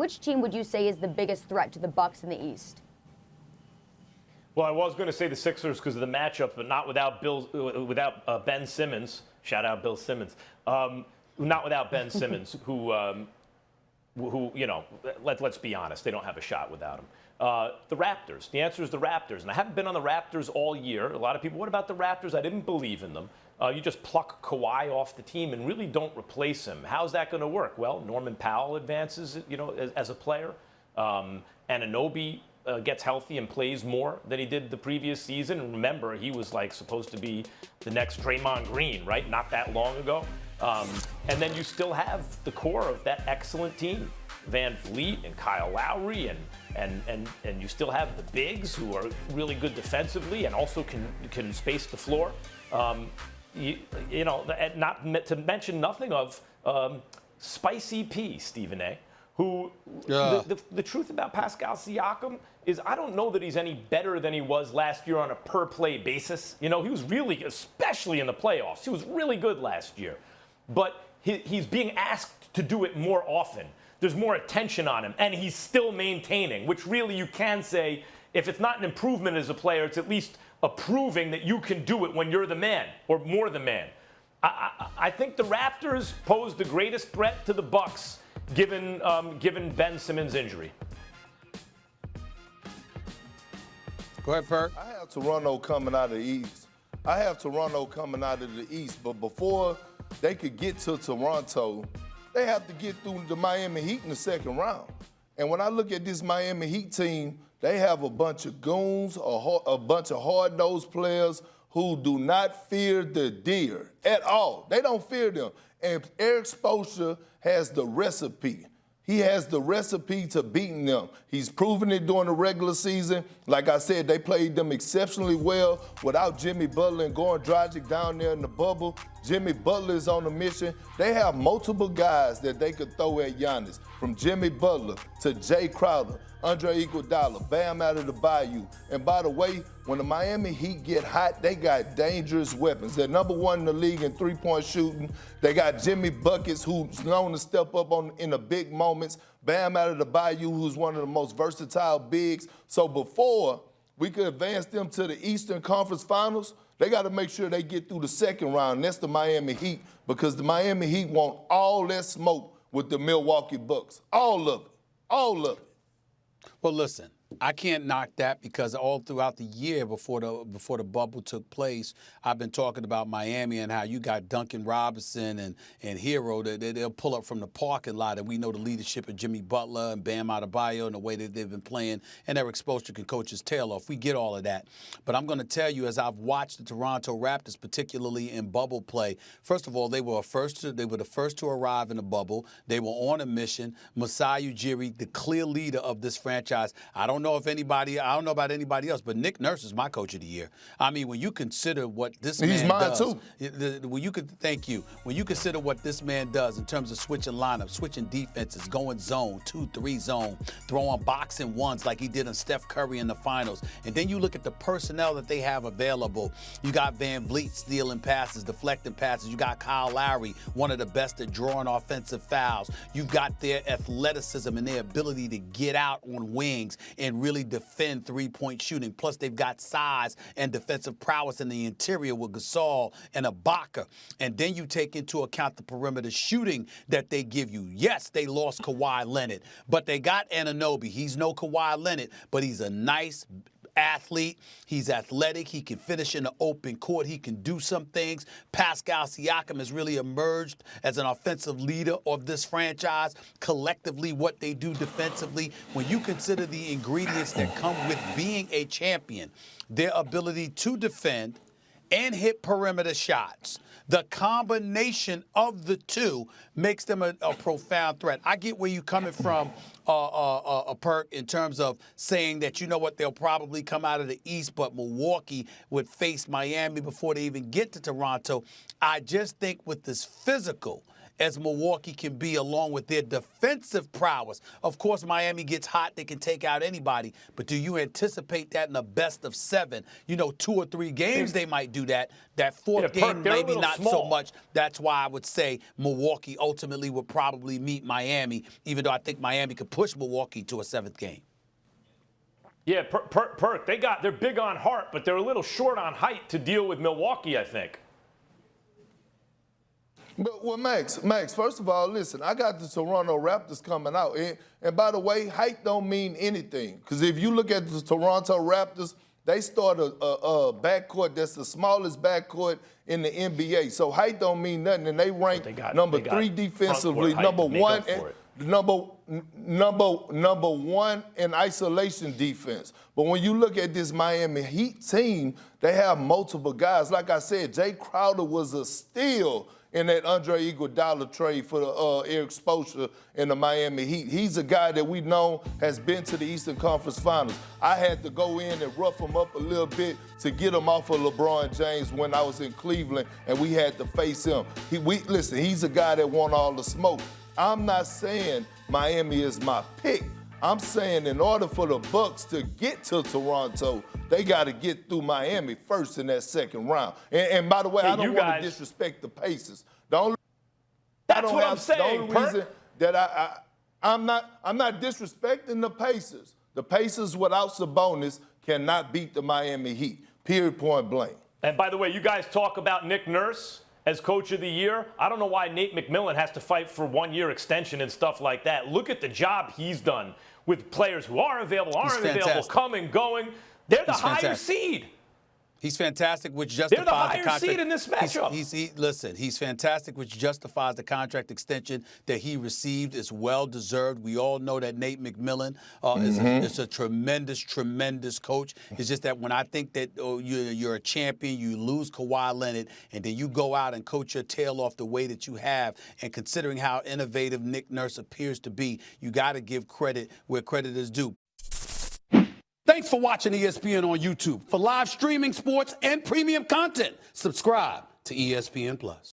which team would you say is the biggest threat to the Bucks in the East? Well, I was going to say the Sixers because of the matchup, but not without Ben Simmons. Shout out Bill Simmons. Not without Ben Simmons, who you know, let's be honest, they don't have a shot without him. The Raptors. The answer is the Raptors. And I haven't been on the Raptors all year. A lot of people, what about the Raptors? I didn't believe in them. You just pluck Kawhi off the team and really don't replace him. How's that going to work? Well, Norman Powell advances, you know, as a player. Anunoby gets healthy and plays more than he did the previous season. And remember, he was like supposed to be the next Draymond Green, right? Not that long ago. And then you still have the core of that excellent team, Van Vliet and Kyle Lowry, and you still have the bigs who are really good defensively and also can space the floor. You know, not to mention nothing of Spicy P, Stephen A, who the truth about Pascal Siakam is I don't know that he's any better than he was last year on a per-play basis. You know, he was really, especially in the playoffs, he was really good last year. But he's being asked to do it more often. There's more attention on him, and he's still maintaining, which really you can say, if it's not an improvement as a player, it's at least a proving that you can do it when you're the man, or more the man. I think the Raptors pose the greatest threat to the Bucks, given Ben Simmons' injury. Go ahead, Perk. I have Toronto coming out of the East. But before they could get to Toronto, they have to get through the Miami Heat in the second round. And when I look at this Miami Heat team, they have a bunch of goons, a bunch of hard-nosed players who do not fear the deer at all. They don't fear them. And Eric Spoelstra has the recipe. He has the recipe to beating them. He's proven it during the regular season. Like I said, they played them exceptionally well without Jimmy Butler and Goran Dragic down there in the bubble. Jimmy Butler is on a mission. They have multiple guys that they could throw at Giannis, from Jimmy Butler to Jay Crowder, Andre Iguodala, Bam Adebayo. And by the way, when the Miami Heat get hot, they got dangerous weapons. They're number one in the league in three-point shooting. They got Jimmy Buckets, who's known to step up in the big moments. Bam Adebayo, who's one of the most versatile bigs. So before we could advance them to the Eastern Conference Finals, they got to make sure they get through the second round. That's the Miami Heat, because the Miami Heat want all that smoke with the Milwaukee Bucks. All of it. All of it. Well, listen, I can't knock that because all throughout the year before the bubble took place, I've been talking about Miami and how you got Duncan Robinson and Hero. They'll pull up from the parking lot, and we know the leadership of Jimmy Butler and Bam Adebayo and the way that they've been playing, and Eric Spoelstra can coach his tail off. We get all of that. But I'm going to tell you, as I've watched the Toronto Raptors, particularly in bubble play, first of all, they were the first to arrive in the bubble. They were on a mission. Masai Ujiri, the clear leader of this franchise. I don't know about anybody else, but Nick Nurse is my coach of the year. I mean, when you consider what this man does. He's mine too. Thank you. When you consider what this man does in terms of switching lineups, switching defenses, going zone, 2-3 zone, throwing boxing ones like he did on Steph Curry in the finals. And then you look at the personnel that they have available. You got Van Vliet stealing passes, deflecting passes. You got Kyle Lowry, one of the best at drawing offensive fouls. You've got their athleticism and their ability to get out on wings and really defend three-point shooting. Plus, they've got size and defensive prowess in the interior with Gasol and Ibaka. And then you take into account the perimeter shooting that they give you. Yes, they lost Kawhi Leonard, but they got Anunoby. He's no Kawhi Leonard, but he's a nice athlete. He's athletic. He can finish in the open court. He can do some things. Pascal Siakam has really emerged as an offensive leader of this franchise. Collectively, what they do defensively, when you consider the ingredients that come with being a champion, their ability to defend and hit perimeter shots, the combination of the two makes them a profound threat. I get where you're coming from, Perk, in terms of saying that, you know what, they'll probably come out of the East, but Milwaukee would face Miami before they even get to Toronto. I just think with this physical as Milwaukee can be, along with their defensive prowess. Of course, Miami gets hot. They can take out anybody. But do you anticipate that in a best of 7? 2 or 3 games they might do that. That fourth game, maybe not so much. That's why I would say Milwaukee ultimately would probably meet Miami, even though I think Miami could push Milwaukee to a 7th game. Yeah, Perk, they're big on heart, but they're a little short on height to deal with Milwaukee, I think. Well, Max, first of all, listen, I got the Toronto Raptors coming out. And by the way, height don't mean anything. Because if you look at the Toronto Raptors, they start a backcourt that's the smallest backcourt in the NBA. So height don't mean nothing. And they rank number 3 defensively, number 1 in isolation defense. But when you look at this Miami Heat team, they have multiple guys. Like I said, Jay Crowder was a steal in that Andre Iguodala trade for the Eric Spoelstra in the Miami Heat. He's a guy that we know has been to the Eastern Conference Finals. I had to go in and rough him up a little bit to get him off of LeBron James when I was in Cleveland, and we had to face him. Listen, he's a guy that want all the smoke. I'm not saying Miami is my pick. I'm saying in order for the Bucks to get to Toronto, they got to get through Miami first in that second round. And by the way, I don't want to disrespect the Pacers. That's what I'm saying, the only reason that I'm not disrespecting the Pacers. The Pacers without Sabonis cannot beat the Miami Heat. Period, point blank. And by the way, you guys talk about Nick Nurse as Coach of the Year. I don't know why Nate McMillan has to fight for 1-year extension and stuff like that. Look at the job he's done with players who are available, aren't available, coming, going. They're the higher seed. He's fantastic, which justifies the contract. Seed in this matchup. Listen, he's fantastic, which justifies the contract extension that he received. It's well-deserved. We all know that Nate McMillan is a tremendous, tremendous coach. It's just that when I think that you're a champion, you lose Kawhi Leonard, and then you go out and coach your tail off the way that you have, and considering how innovative Nick Nurse appears to be, you got to give credit where credit is due. Thanks for watching ESPN on YouTube. For live streaming, sports, and premium content, subscribe to ESPN+.